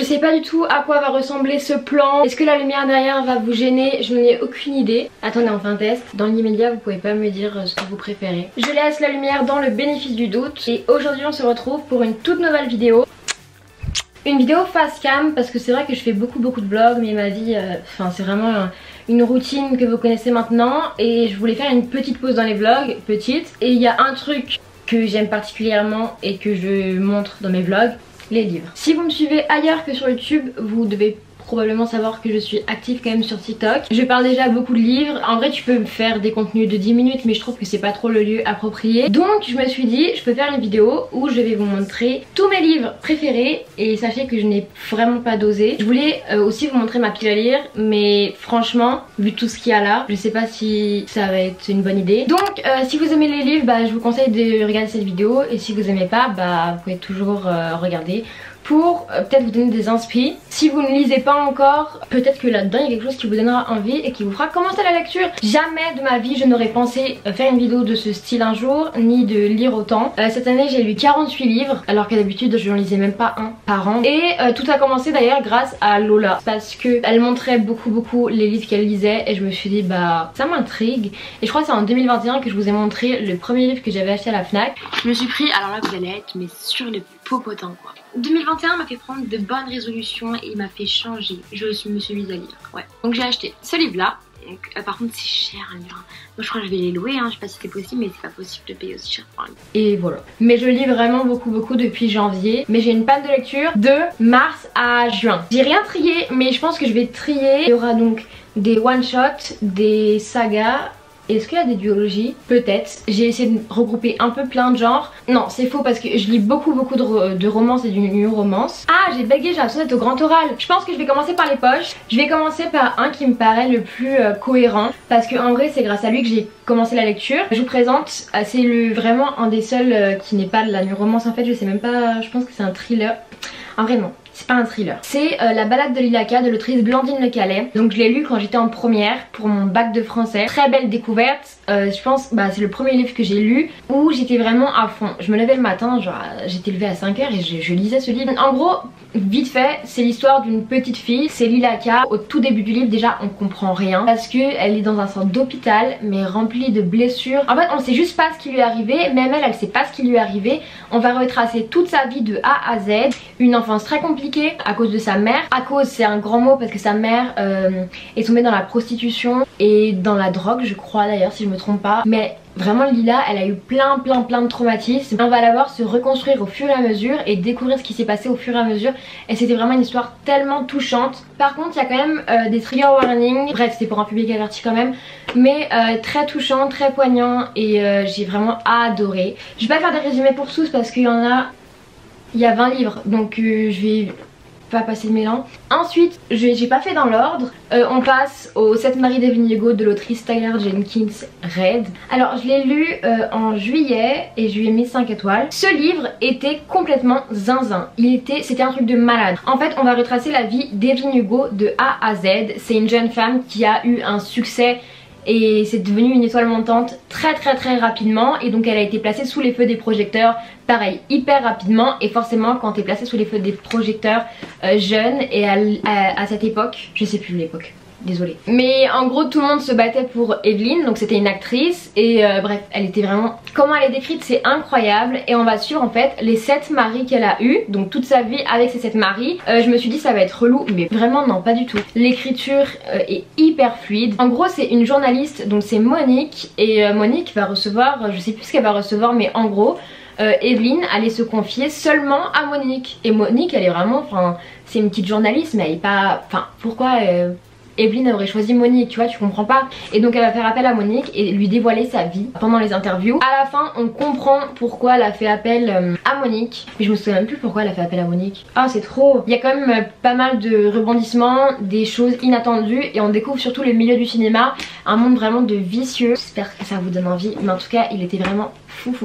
sais pas du tout à quoi va ressembler ce plan. Est-ce que la lumière derrière va vous gêner? Je n'en ai aucune idée. Attendez, on fait un test. Dans l'immédiat, vous pouvez pas me dire ce que vous préférez. Je laisse la lumière dans le bénéfice du doute. Et aujourd'hui, on se retrouve pour une toute nouvelle vidéo. Une vidéo face cam parce que c'est vrai que je fais beaucoup de vlogs, mais ma vie, c'est vraiment une routine que vous connaissez maintenant. Et je voulais faire une petite pause dans les vlogs, petite. Et il y a un truc que j'aime particulièrement et que je montre dans mes vlogs, les livres. Si vous me suivez ailleurs que sur YouTube, vous devez probablement savoir que je suis active quand même sur TikTok. Je parle déjà beaucoup de livres. En vrai tu peux me faire des contenus de 10 minutes mais je trouve que c'est pas trop le lieu approprié. Donc je me suis dit je peux faire une vidéo où je vais vous montrer tous mes livres préférés. Et sachez que je n'ai vraiment pas dosé. Je voulais aussi vous montrer ma pile à lire, mais franchement vu tout ce qu'il y a là, je sais pas si ça va être une bonne idée. Donc si vous aimez les livres, je vous conseille de regarder cette vidéo. Et si vous aimez pas, vous pouvez toujours regarder pour peut-être vous donner des inspi. Si vous ne lisez pas encore, peut-être que là-dedans il y a quelque chose qui vous donnera envie et qui vous fera commencer la lecture. Jamais de ma vie je n'aurais pensé faire une vidéo de ce style un jour, ni de lire autant. Cette année j'ai lu 48 livres, alors que d'habitude je n'en lisais même pas un par an. Et tout a commencé d'ailleurs grâce à Lola, parce que elle montrait beaucoup les livres qu'elle lisait et je me suis dit ça m'intrigue. Et je crois que c'est en 2021 que je vous ai montré le premier livre que j'avais acheté à la Fnac. Je me suis pris, alors là vous allez être mais sur le popotin quoi. 2021 m'a fait prendre de bonnes résolutions et il m'a fait changer. Je me suis mise à lire, ouais. Donc j'ai acheté ce livre là. Donc, par contre c'est cher un livre. Donc je crois que je vais les louer, je sais pas si c'est possible, mais c'est pas possible de payer aussi cher pour un livre. Et voilà. Mais je lis vraiment beaucoup depuis janvier. Mais j'ai une panne de lecture de mars à juin. J'ai rien trié, mais je pense que je vais trier. Il y aura donc des one-shots, des sagas. Est-ce qu'il y a des duologies? Peut-être. J'ai essayé de regrouper un peu plein de genres. Non, c'est faux parce que je lis beaucoup de romances et du new romance. Ah, j'ai bégayé, j'ai l'impression d'être au grand oral. Je pense que je vais commencer par les poches. Je vais commencer par un qui me paraît le plus cohérent. Parce que en vrai, c'est grâce à lui que j'ai commencé la lecture. Je vous présente, c'est vraiment un des seuls qui n'est pas de la new romance en fait. Je sais même pas, je pense que c'est un thriller. En vrai non, c'est pas un thriller. C'est La balade de Lilaka de l'autrice Blandine Le Calais. Donc je l'ai lu quand j'étais en première pour mon bac de français. Très belle découverte. Je pense c'est le premier livre que j'ai lu où j'étais vraiment à fond. Je me levais le matin, genre j'étais levée à 5 h et je lisais ce livre. En gros, vite fait, c'est l'histoire d'une petite fille, c'est Lilaka. Au tout début du livre déjà on comprend rien parce qu'elle est dans un centre d'hôpital mais rempli de blessures. En fait on sait juste pas ce qui lui est arrivé, même elle sait pas ce qui lui est arrivé. On va retracer toute sa vie de A à Z. Une enfance très compliquée à cause de sa mère. À cause c'est un grand mot parce que sa mère est tombée dans la prostitution et dans la drogue je crois d'ailleurs si je me trompe pas. Mais vraiment Lila elle a eu plein de traumatismes. On va la voir se reconstruire au fur et à mesure et découvrir ce qui s'est passé au fur et à mesure. Et c'était vraiment une histoire tellement touchante. Par contre il y a quand même des trigger warnings. Bref c'est pour un public averti quand même. Mais très touchant, très poignant et j'ai vraiment adoré. Je vais pas faire des résumés pour tous parce qu'il y en a... Il y a 20 livres donc je vais pas passer de mélan. Ensuite j'ai pas fait dans l'ordre. On passe au 7 Marie d'Evelyn Hugo de l'autrice Tyler Jenkins Reid. Alors je l'ai lu en juillet et je lui ai mis 5 étoiles. Ce livre était complètement zinzin. C'était un truc de malade. En fait on va retracer la vie d'Evelyn Hugo de A à Z. C'est une jeune femme qui a eu un succès et c'est devenu une étoile montante très rapidement. Et donc elle a été placée sous les feux des projecteurs pareil hyper rapidement. Et forcément quand t'es placée sous les feux des projecteurs jeune et à cette époque, je sais plus l'époque, désolée, mais en gros tout le monde se battait pour Evelyn. Donc c'était une actrice et bref elle était vraiment... Comment elle est décrite c'est incroyable. Et on va sur en fait les 7 maris qu'elle a eu, donc toute sa vie avec ces 7 maris. Je me suis dit ça va être relou mais vraiment non pas du tout. L'écriture est hyper fluide. En gros c'est une journaliste, donc c'est Monique. Et Monique va recevoir, je sais plus ce qu'elle va recevoir mais en gros Evelyn allait se confier seulement à Monique. Et Monique elle est vraiment, c'est une petite journaliste mais elle est pas... pourquoi Evelyn aurait choisi Monique, tu vois, tu comprends pas. Et donc elle va faire appel à Monique et lui dévoiler sa vie pendant les interviews. À la fin on comprend pourquoi elle a fait appel à Monique. Mais je me souviens même plus pourquoi elle a fait appel à Monique. Ah c'est trop. Il y a quand même pas mal de rebondissements, des choses inattendues. Et on découvre surtout le milieu du cinéma, un monde vraiment de vicieux. J'espère que ça vous donne envie. Mais en tout cas il était vraiment fou.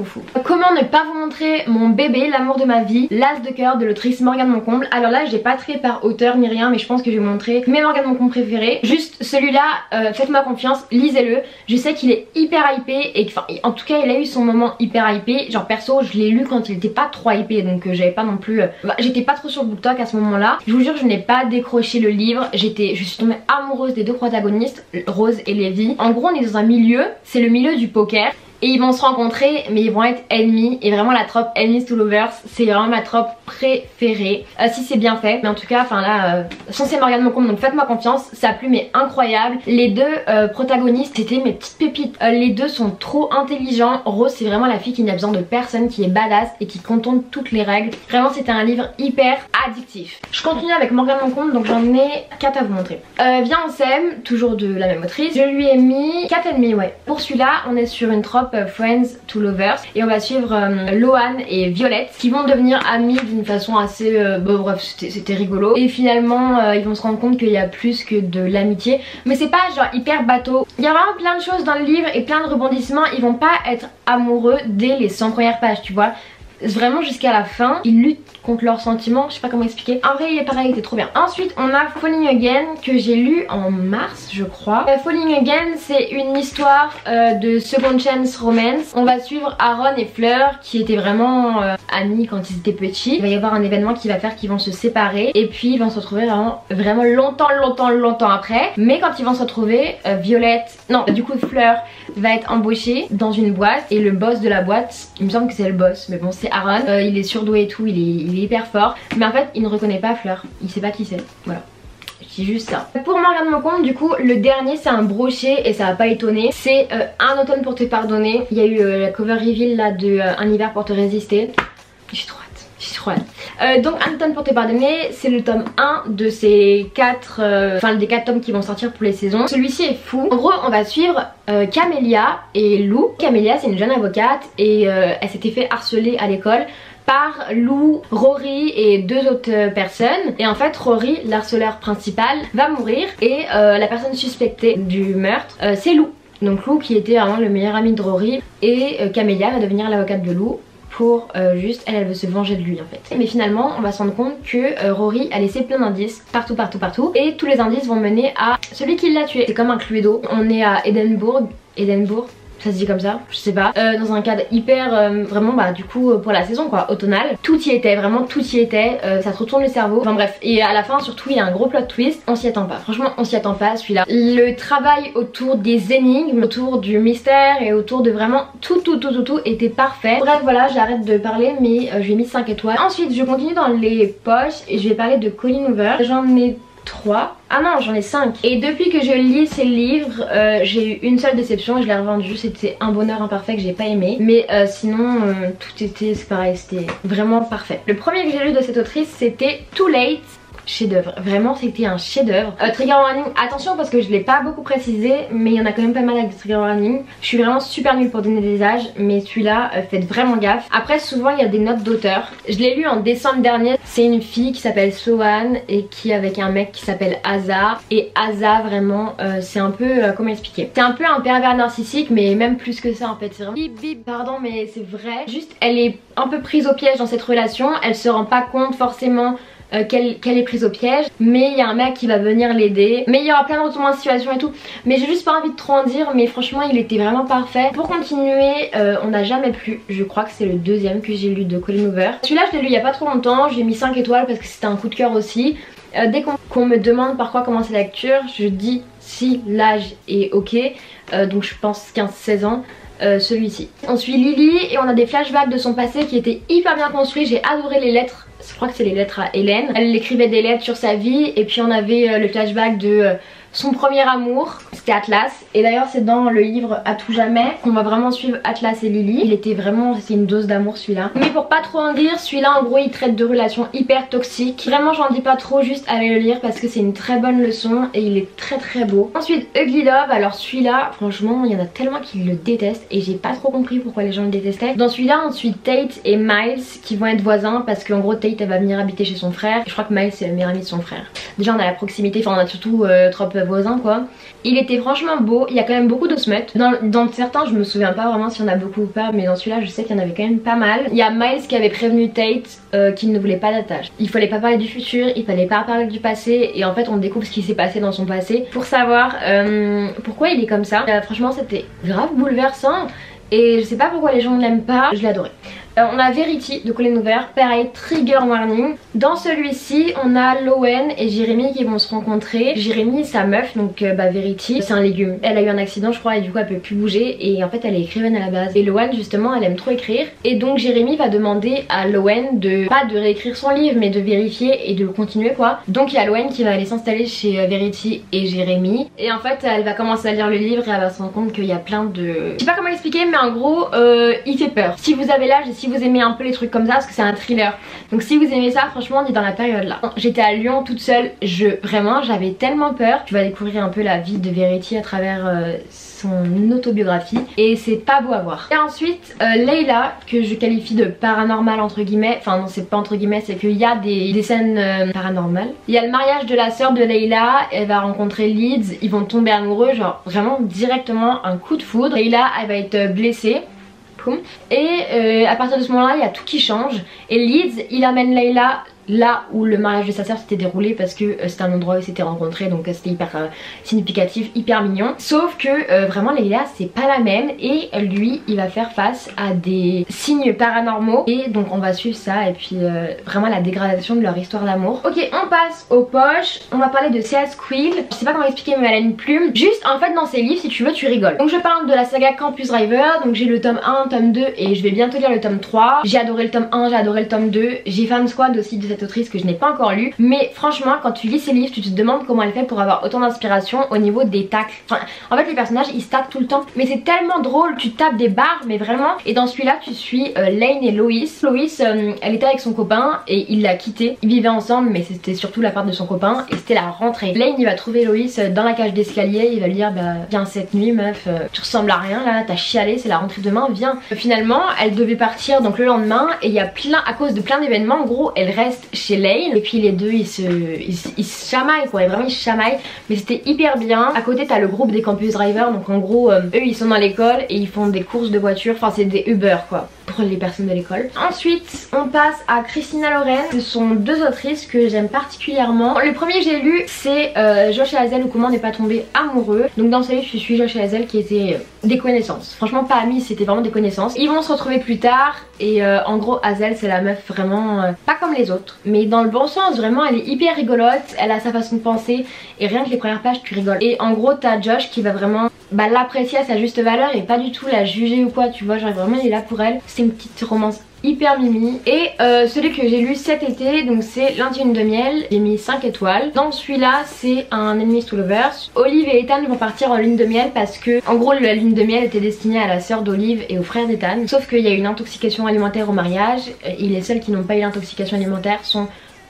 Comment ne pas vous montrer mon bébé, l'amour de ma vie, l'as de cœur de l'autrice Morgane Moncomble. Alors là j'ai pas trié par auteur ni rien, mais je pense que je vais vous montrer mes Morgane Moncomble préférés. Juste celui-là, faites-moi confiance, lisez-le. Je sais qu'il est hyper hypé et enfin en tout cas il a eu son moment hyper hypé. Genre perso je l'ai lu quand il était pas trop hypé, donc j'avais pas non plus... j'étais pas trop sur le BookTok à ce moment là. Je vous jure je n'ai pas décroché le livre. Je suis tombée amoureuse des deux protagonistes, Rose et Levi. En gros on est dans un milieu, c'est le milieu du poker. Et ils vont se rencontrer mais ils vont être ennemis. Et vraiment la trope enemies to lovers, c'est vraiment ma trope préférée, si c'est bien fait. Mais en tout cas enfin là c'est Morgane Moncomble, donc faites-moi confiance. Sa plume est incroyable. Les deux protagonistes c'était mes petites pépites. Les deux sont trop intelligents. Rose c'est vraiment la fille qui n'a besoin de personne, qui est badass et qui contourne toutes les règles. Vraiment c'était un livre hyper addictif. Je continue avec Morgane Moncomble, donc j'en ai 4 à vous montrer. Viens on s'aime, toujours de la même autrice. Je lui ai mis 4,5 ouais. Pour celui-là on est sur une trope Friends to Lovers et on va suivre Lohan et Violette qui vont devenir amis d'une façon assez bref c'était rigolo et finalement ils vont se rendre compte qu'il y a plus que de l'amitié, mais c'est pas genre hyper bateau. Il y a vraiment plein de choses dans le livre et plein de rebondissements. Ils vont pas être amoureux dès les 100 premières pages, tu vois. Vraiment jusqu'à la fin ils luttent contre leurs sentiments, je sais pas comment expliquer. En vrai il est pareil, il était trop bien. Ensuite on a Falling Again que j'ai lu en mars je crois. Falling Again c'est une histoire de second chance romance. On va suivre Aaron et Fleur qui étaient vraiment amis quand ils étaient petits. Il va y avoir un événement qui va faire qu'ils vont se séparer et puis ils vont se retrouver vraiment longtemps après. Mais quand ils vont se retrouver, Fleur va être embauchée dans une boîte et le boss de la boîte, il me semble que c'est le boss mais bon c'est Aaron, il est surdoué et tout, il est hyper fort, mais en fait il ne reconnaît pas Fleur, il sait pas qui c'est, voilà. Je dis juste ça. Pour Morgane Moncomble du coup le dernier c'est un brochet et ça va pas étonner. C'est Un automne pour te pardonner. Il y a eu la cover reveal là de Un hiver pour te résister. J'ai trop hâte. Donc Un automne pour te pardonner c'est le tome 1 de ces 4 des 4 tomes qui vont sortir pour les saisons. Celui-ci est fou. En gros on va suivre Camélia et Lou. Camélia c'est une jeune avocate et elle s'était fait harceler à l'école par Lou, Rory et 2 autres personnes. Et en fait Rory, l'harceleur principal, va mourir et la personne suspectée du meurtre c'est Lou. Donc Lou qui était vraiment le meilleur ami de Rory et Camélia va devenir l'avocate de Lou pour elle veut se venger de lui en fait. Mais finalement on va se rendre compte que Rory a laissé plein d'indices partout et tous les indices vont mener à celui qui l'a tué. C'est comme un Cluedo. On est à Édimbourg, ça se dit comme ça, je sais pas, dans un cadre hyper vraiment du coup pour la saison quoi, automnale. Tout y était, vraiment tout y était, ça te retourne le cerveau, enfin bref. Et à la fin surtout il y a un gros plot twist, on s'y attend pas, franchement on s'y attend pas celui-là. Le travail autour des énigmes, autour du mystère et autour de vraiment tout était parfait. Bref voilà, j'arrête de parler mais je lui ai mis 5 étoiles. Ensuite je continue dans les poches et je vais parler de Colleen Hoover. J'en ai 3. Ah non j'en ai 5. Et depuis que je lis ces livres j'ai eu une seule déception et je l'ai revendu. C'était Un bonheur imparfait que j'ai pas aimé. Mais sinon tout était, c'est pareil, c'était vraiment parfait. Le premier que j'ai lu de cette autrice c'était Too Late. Chef-d'œuvre, vraiment c'était un chef-d'œuvre. Trigger warning, attention parce que je l'ai pas beaucoup précisé, mais il y en a quand même pas mal avec des trigger warning. Je suis vraiment super nulle pour donner des âges, mais celui-là faites vraiment gaffe. Après souvent il y a des notes d'auteur. Je l'ai lu en décembre dernier. C'est une fille qui s'appelle Sohan et qui est avec un mec qui s'appelle Asa. Et Asa vraiment c'est un peu comment expliquer, c'est un peu un pervers narcissique, mais même plus que ça en fait. C'est vraiment bip pardon mais c'est vrai. Juste elle est un peu prise au piège dans cette relation. Elle se rend pas compte forcément qu'elle est prise au piège, mais il y a un mec qui va venir l'aider, mais il y aura plein de retournements de situation et tout, mais j'ai juste pas envie de trop en dire. Mais franchement il était vraiment parfait. Pour continuer On n'a jamais plu, je crois que c'est le deuxième que j'ai lu de Colleen Hoover. Celui-là je l'ai lu il y a pas trop longtemps, j'ai mis 5 étoiles parce que c'était un coup de cœur aussi. Dès qu'on me demande par quoi commencer la lecture, je dis si l'âge est ok, donc je pense 15-16 ans. Celui-ci. On suit Lily et on a des flashbacks de son passé qui étaient hyper bien construits. J'ai adoré les lettres, je crois que c'est les lettres à Hélène. Elle écrivait des lettres sur sa vie et puis on avait le flashback de son premier amour, c'était Atlas. Et d'ailleurs c'est dans le livre À tout jamais qu'on va vraiment suivre Atlas et Lily. Il était vraiment, c'est une dose d'amour celui-là. Mais pour pas trop en dire, celui-là en gros il traite de relations hyper toxiques. Vraiment j'en dis pas trop, juste allez le lire parce que c'est une très bonne leçon et il est très beau. Ensuite Ugly Love, alors celui-là franchement il y en a tellement qui le détestent et j'ai pas trop compris pourquoi les gens le détestaient. Dans celui-là on suit Tate et Miles qui vont être voisins parce qu'en gros Tate elle va venir habiter chez son frère et je crois que Miles c'est le meilleur ami de son frère. Déjà on a la proximité, enfin on a surtout trop voisin quoi. Il était franchement beau, il y a quand même beaucoup de smuts. Dans certains je me souviens pas vraiment s'il y en a beaucoup ou pas, mais dans celui-là je sais qu'il y en avait quand même pas mal. Il y a Miles qui avait prévenu Tate qu'il ne voulait pas d'attache. Il fallait pas parler du futur, il fallait pas parler du passé, et en fait on découvre ce qui s'est passé dans son passé pour savoir pourquoi il est comme ça. Franchement c'était grave bouleversant. Et je sais pas pourquoi les gens ne l'aiment pas, je l'ai adoré. On a Verity de Colleen Hoover, pareil, trigger warning. Dans celui-ci, on a Lowen et Jeremy qui vont se rencontrer. Jeremy, sa meuf, donc Verity, c'est un légume. Elle a eu un accident, je crois, et du coup elle peut plus bouger. Et en fait, elle est écrivaine à la base. Et Lowen, justement, elle aime trop écrire. Et donc Jeremy va demander à Lowen pas de réécrire son livre, mais de vérifier et de continuer quoi. Donc il y a Lowen qui va aller s'installer chez Verity et Jeremy. Et en fait, elle va commencer à lire le livre et elle va se rendre compte qu'il y a plein de... Je sais pas comment expliquer, mais en gros, il fait peur. Si vous avez l'âge et si vous aimez un peu les trucs comme ça, parce que c'est un thriller, donc si vous aimez ça, franchement on est dans la période là. J'étais à Lyon toute seule, vraiment j'avais tellement peur. Tu vas découvrir un peu la vie de Verity à travers son autobiographie et c'est pas beau à voir. Et ensuite Layla, que je qualifie de paranormal entre guillemets, enfin non c'est pas entre guillemets, c'est qu'il y a des scènes paranormales. Il y a le mariage de la sœur de Layla, elle va rencontrer Leeds, ils vont tomber amoureux, genre vraiment directement un coup de foudre. Layla elle va être blessée. Et à partir de ce moment là il y a tout qui change et Leeds il amène Layla là où le mariage de sa sœur s'était déroulé parce que c'était un endroit où ils s'étaient rencontrés, donc c'était hyper significatif, hyper mignon. Sauf que vraiment Layla c'est pas la même et lui il va faire face à des signes paranormaux et donc on va suivre ça et puis vraiment la dégradation de leur histoire d'amour. Ok, on passe aux poches, on va parler de C.S. Quill. Je sais pas comment expliquer mais elle a une plume. Juste en fait dans ses livres si tu veux tu rigoles. Donc je parle de la saga Campus Driver, donc j'ai le tome 1, tome 2 et je vais bientôt lire le tome 3. J'ai adoré le tome 1, j'ai adoré le tome 2. J'ai Fan Squad aussi de cette autrice que je n'ai pas encore lu, mais franchement quand tu lis ses livres tu te demandes comment elle fait pour avoir autant d'inspiration au niveau des tacles. Enfin, en fait les personnages ils se taclent tout le temps mais c'est tellement drôle, tu tapes des barres mais vraiment. Et dans celui-là tu suis Lane et Lois. Lois elle était avec son copain et il l'a quitté, ils vivaient ensemble mais c'était surtout la part de son copain et c'était la rentrée. Lane il va trouver Lois dans la cage d'escalier, il va lui dire bah viens cette nuit meuf, tu ressembles à rien là, t'as chialé, c'est la rentrée demain, viens. Finalement elle devait partir donc le lendemain et il y a plein, à cause de plein d'événements en gros elle reste chez Lane et puis les deux ils se chamaillent quoi, et vraiment ils se chamaillent mais c'était hyper bien. À côté t'as le groupe des Campus Drivers, donc en gros eux ils sont dans l'école et ils font des courses de voitures, enfin c'est des Uber quoi pour les personnes de l'école. Ensuite on passe à Christina Lauren. Ce sont deux autrices que j'aime particulièrement. Le premier que j'ai lu c'est Josh et Hazel ou comment n'est pas tombé amoureux. Donc dans ce livre je suis Josh et Hazel qui étaient des connaissances, franchement pas amis, c'était vraiment des connaissances. Ils vont se retrouver plus tard et en gros Hazel c'est la meuf vraiment pas comme les autres mais dans le bon sens, vraiment elle est hyper rigolote, elle a sa façon de penser et rien que les premières pages tu rigoles. Et en gros t'as Josh qui va vraiment l'apprécier à sa juste valeur et pas du tout la juger ou quoi, tu vois, genre vraiment il est là pour elle. C'est une petite romance hyper mimi. Et celui que j'ai lu cet été, donc c'est Lundi et Lune de miel, j'ai mis 5 étoiles. Dans celui-là c'est un Enemies to Lovers. Olive et Ethan vont partir en lune de miel parce que en gros la lune de miel était destinée à la sœur d'Olive et au frère d'Ethan, sauf qu'il y a eu une intoxication alimentaire au mariage et les seuls qui n'ont pas eu l'intoxication alimentaire sont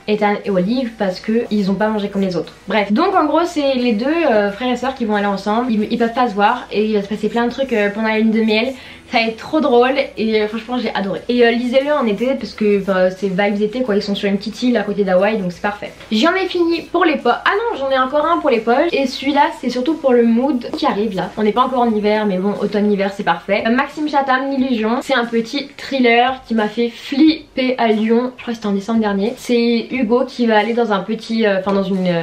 Ethan et Olive parce que ils ont pas mangé comme les autres. Bref, donc en gros c'est les deux frères et sœurs qui vont aller ensemble, ils peuvent pas se voir et il va se passer plein de trucs pendant la lune de miel. Ça va être trop drôle et franchement j'ai adoré. Et lisez-le en été parce que c'est vibes été quoi, ils sont sur une petite île à côté d'Hawaï donc c'est parfait. J'en ai fini pour les poches. Ah non j'en ai encore un pour les poches et celui-là c'est surtout pour le mood qui arrive là. On n'est pas encore en hiver mais bon automne-hiver c'est parfait. Maxime Chatham, L'illusion, c'est un petit thriller qui m'a fait flipper à Lyon, je crois que c'était en décembre dernier. C'est Hugo qui va aller dans un petit, dans une...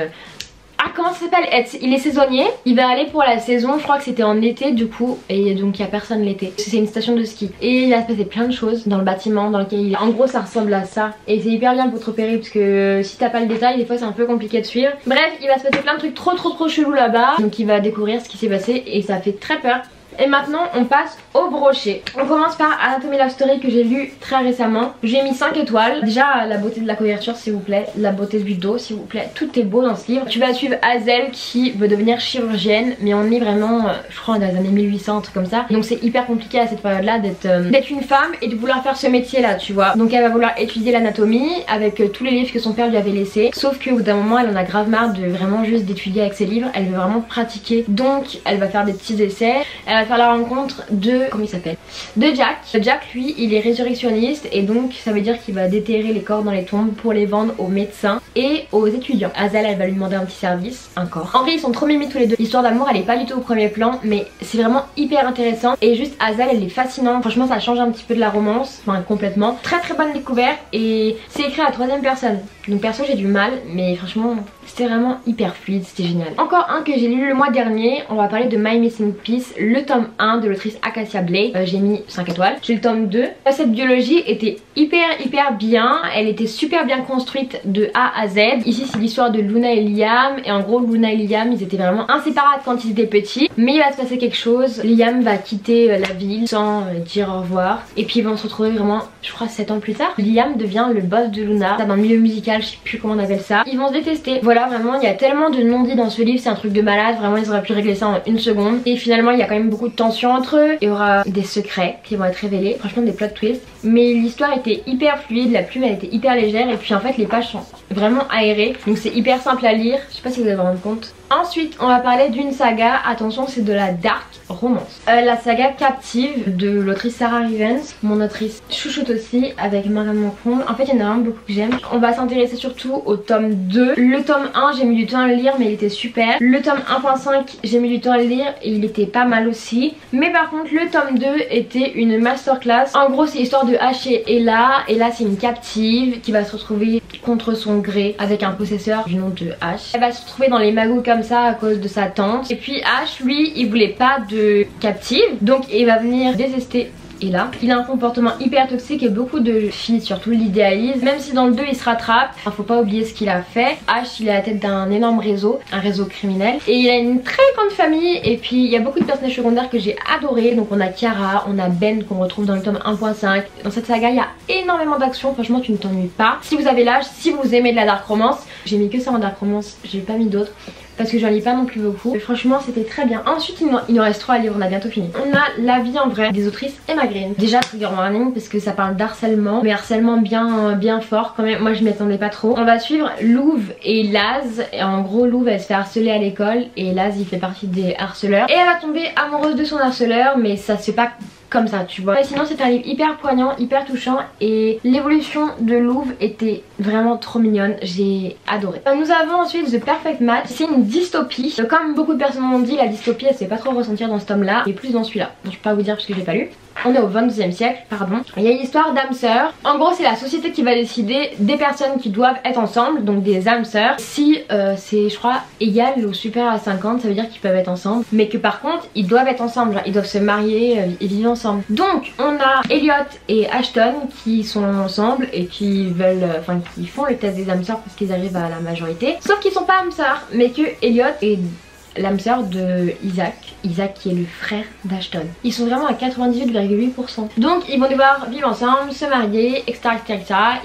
Ah comment ça s'appelle, il est saisonnier, il va aller pour la saison, je crois que c'était en été du coup et donc il n'y a personne l'été. C'est une station de ski et il va se passer plein de choses dans le bâtiment dans lequel il est. En gros ça ressemble à ça et c'est hyper bien pour te repérer parce que si t'as pas le détail des fois c'est un peu compliqué de suivre. Bref il va se passer plein de trucs trop chelous là-bas, donc il va découvrir ce qui s'est passé et ça fait très peur. Et maintenant on passe au brochet. On commence par Anatomy Love Story que j'ai lu très récemment. J'ai mis 5 étoiles. Déjà la beauté de la couverture s'il vous plaît, la beauté du dos s'il vous plaît, tout est beau dans ce livre. Tu vas suivre Hazel qui veut devenir chirurgienne mais on est vraiment je crois dans les années 1800 un truc comme ça. Donc c'est hyper compliqué à cette période là d'être une femme et de vouloir faire ce métier là tu vois. Donc elle va vouloir étudier l'anatomie avec tous les livres que son père lui avait laissés. Sauf qu'au bout d'un moment elle en a grave marre de vraiment juste d'étudier avec ses livres. Elle veut vraiment pratiquer donc elle va faire des petits essais. Elle va faire la rencontre de, comment il s'appelle, de Jack. Jack lui il est résurrectionniste et donc ça veut dire qu'il va déterrer les corps dans les tombes pour les vendre aux médecins et aux étudiants. Hazel elle va lui demander un petit service, un corps. En vrai ils sont trop mimi tous les deux. L'histoire d'amour elle est pas du tout au premier plan mais c'est vraiment hyper intéressant et juste Hazel elle est fascinante. Franchement ça change un petit peu de la romance, enfin complètement. Très très bonne découverte et c'est écrit à la troisième personne. Donc perso j'ai du mal mais franchement c'était vraiment hyper fluide, c'était génial. Encore un que j'ai lu le mois dernier, on va parler de My Missing Piece, le tome 1 de l'autrice Acacia Blake. J'ai mis 5 étoiles. J'ai le tome 2. Cette biologie était hyper bien, elle était super bien construite de A à Z. Ici c'est l'histoire de Luna et Liam et en gros Luna et Liam ils étaient vraiment inséparables quand ils étaient petits. Mais il va se passer quelque chose, Liam va quitter la ville sans dire au revoir et puis ils vont se retrouver vraiment je crois 7 ans plus tard. Liam devient le boss de Luna, dans le milieu musical, je sais plus comment on appelle ça. Ils vont se détester. Voilà vraiment il y a tellement de non-dits dans ce livre, c'est un truc de malade, vraiment ils auraient pu régler ça en une seconde. Et finalement il y a quand même beaucoup de tension entre eux, il y aura des secrets qui vont être révélés, franchement des plot twists. Mais l'histoire était hyper fluide, la plume elle était hyper légère et puis en fait les pages sont vraiment aérées, donc c'est hyper simple à lire, je sais pas si vous avez rendu compte. Ensuite on va parler d'une saga, attention c'est de la dark romance. La saga Captive de l'autrice Sarah Rivens, mon autrice chouchoute aussi avec Marianne Moncombe. En fait il y en a vraiment beaucoup que j'aime. On va s'intéresser surtout au tome 2. Le tome 1 j'ai mis du temps à le lire mais il était super. Le tome 1.5 j'ai mis du temps à le lire et il était pas mal aussi. Mais par contre le tome 2 était une masterclass. En gros c'est l'histoire de Ash et Ella c'est une captive qui va se retrouver contre son gré avec un possesseur du nom de Ash. Elle va se retrouver dans les magouilles comme ça à cause de sa tante. Et puis Ash lui il voulait pas de captive donc il va venir désester et là, il a un comportement hyper toxique et beaucoup de filles surtout l'idéalisent. Même si dans le 2 il se rattrape, faut pas oublier ce qu'il a fait. Ash il est à la tête d'un énorme réseau, un réseau criminel. Et il a une très grande famille et puis il y a beaucoup de personnages secondaires que j'ai adoré. Donc on a Kiara, on a Ben qu'on retrouve dans le tome 1.5. Dans cette saga il y a énormément d'action, franchement tu ne t'ennuies pas. Si vous avez l'âge, si vous aimez de la dark romance, j'ai mis que ça en dark romance, j'ai pas mis d'autres. Parce que j'en lis pas non plus beaucoup. Mais franchement c'était très bien. Ensuite il nous reste 3 livres, on a bientôt fini. On a La vie en vrai des autrices Emma Green. Déjà trigger warning parce que ça parle d'harcèlement, mais harcèlement bien fort quand même. Moi je m'y attendais pas trop. On va suivre Louve et Laz. Et en gros Louve elle se fait harceler à l'école et Laz il fait partie des harceleurs. Et elle va tomber amoureuse de son harceleur mais ça se fait pas comme ça tu vois. Et sinon c'est un livre hyper poignant, hyper touchant et l'évolution de Louve était vraiment trop mignonne, j'ai adoré. Nous avons ensuite The Perfect Match, c'est une dystopie. Comme beaucoup de personnes m'ont dit, la dystopie elle se fait pas trop ressentir dans ce tome là et plus dans celui-là. Donc je peux pas vous dire parce que je l'ai pas lu. On est au 22e siècle, pardon. Il y a une histoire d'âmes sœurs. En gros c'est la société qui va décider des personnes qui doivent être ensemble, donc des âmes sœurs. Si c'est je crois égal ou supérieur à 50, ça veut dire qu'ils peuvent être ensemble. Mais que par contre ils doivent être ensemble, genre, ils doivent se marier et vivre ensemble. Donc on a Elliot et Ashton qui sont ensemble et qui veulent, enfin qui font le test des âmes sœurs parce qu'ils arrivent à la majorité. Sauf qu'ils sont pas âmes sœurs, mais que Elliot est l'âme sœur de Isaac qui est le frère d'Ashton. Ils sont vraiment à 98,8%. Donc ils vont devoir vivre ensemble, se marier, etc.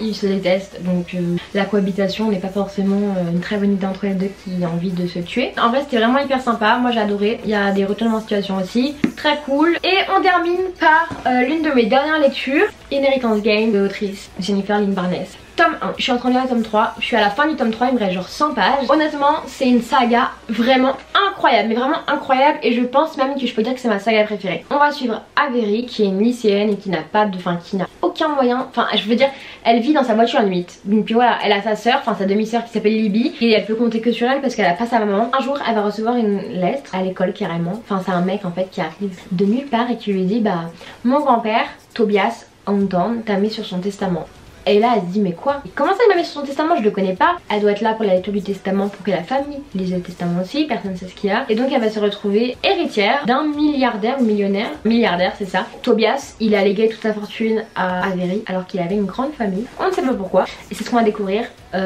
Ils se détestent, donc la cohabitation n'est pas forcément une très bonne idée entre les deux qui a envie de se tuer. En vrai c'était vraiment hyper sympa, moi j'ai adoré. Il y a des retournements de situation aussi, très cool. Et on termine par l'une de mes dernières lectures, Inheritance Game de l'autrice Jennifer Lynn Barnes. Tome 1, je suis en train de lire le tome 3, je suis à la fin du tome 3, il me reste genre 100 pages. Honnêtement c'est une saga vraiment incroyable, mais vraiment incroyable et je pense même que je peux dire que c'est ma saga préférée. On va suivre Avery qui est une lycéenne et qui n'a pas de, enfin qui n'a aucun moyen, enfin je veux dire elle vit dans sa voiture à nuit. Donc puis voilà, elle a sa soeur, enfin sa demi-sœur qui s'appelle Libby et elle peut compter que sur elle parce qu'elle a pas sa maman. Un jour elle va recevoir une lettre à l'école carrément, enfin c'est un mec en fait qui arrive de nulle part et qui lui dit bah mon grand-père Tobias Anton t'a mis sur son testament. Et là elle se dit mais quoi? Comment ça il m'a mis sur son testament? Je le connais pas. Elle doit être là pour la lecture du testament pour que la famille lise le testament aussi, personne ne sait ce qu'il y a. Et donc elle va se retrouver héritière d'un milliardaire ou millionnaire. Milliardaire c'est ça. Tobias il a légué toute sa fortune à Avery alors qu'il avait une grande famille. On ne sait pas pourquoi. Et c'est ce qu'on va découvrir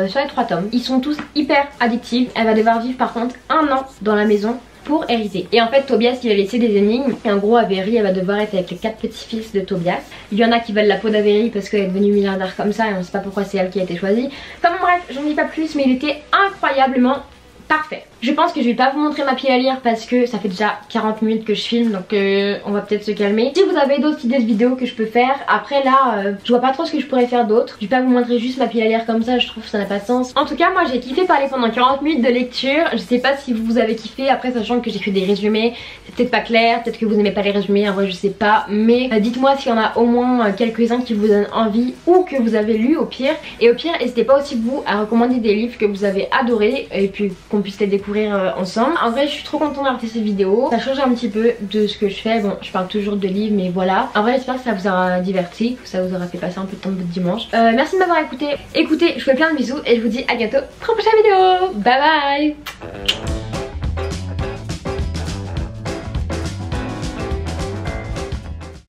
sur les 3 tomes. Ils sont tous hyper addictifs. Elle va devoir vivre par contre 1 an dans la maison pour hériter. Et en fait Tobias il a laissé des énigmes et en gros Avery elle va devoir être avec les 4 petits-fils de Tobias. Il y en a qui veulent la peau d'Avery parce qu'elle est devenue milliardaire comme ça et on sait pas pourquoi c'est elle qui a été choisie. Enfin bon bref, j'en dis pas plus mais il était incroyablement Parfait. Je pense que je vais pas vous montrer ma pile à lire parce que ça fait déjà 40 minutes que je filme, donc on va peut-être se calmer. Si vous avez d'autres idées de vidéos que je peux faire, après là je vois pas trop ce que je pourrais faire d'autre. Je vais pas vous montrer juste ma pile à lire comme ça, je trouve que ça n'a pas de sens. En tout cas moi j'ai kiffé parler pendant 40 minutes de lecture. Je sais pas si vous avez kiffé, après sachant que j'écris des résumés, c'est peut-être pas clair, peut-être que vous n'aimez pas les résumés, en vrai je sais pas. Mais dites-moi s'il y en a au moins quelques-uns qui vous donnent envie ou que vous avez lu au pire. Et au pire n'hésitez pas aussi vous à recommander des livres que vous avez adorés et puis qu'on puisse les découvrir ensemble. En vrai je suis trop contente d'avoir fait cette vidéo. Ça change un petit peu de ce que je fais. Bon je parle toujours de livres mais voilà. En vrai j'espère que ça vous aura diverti, que ça vous aura fait passer un peu de temps de votre dimanche. Merci de m'avoir écouté. Écoutez, je vous fais plein de bisous et je vous dis à bientôt pour une prochaine vidéo. Bye bye.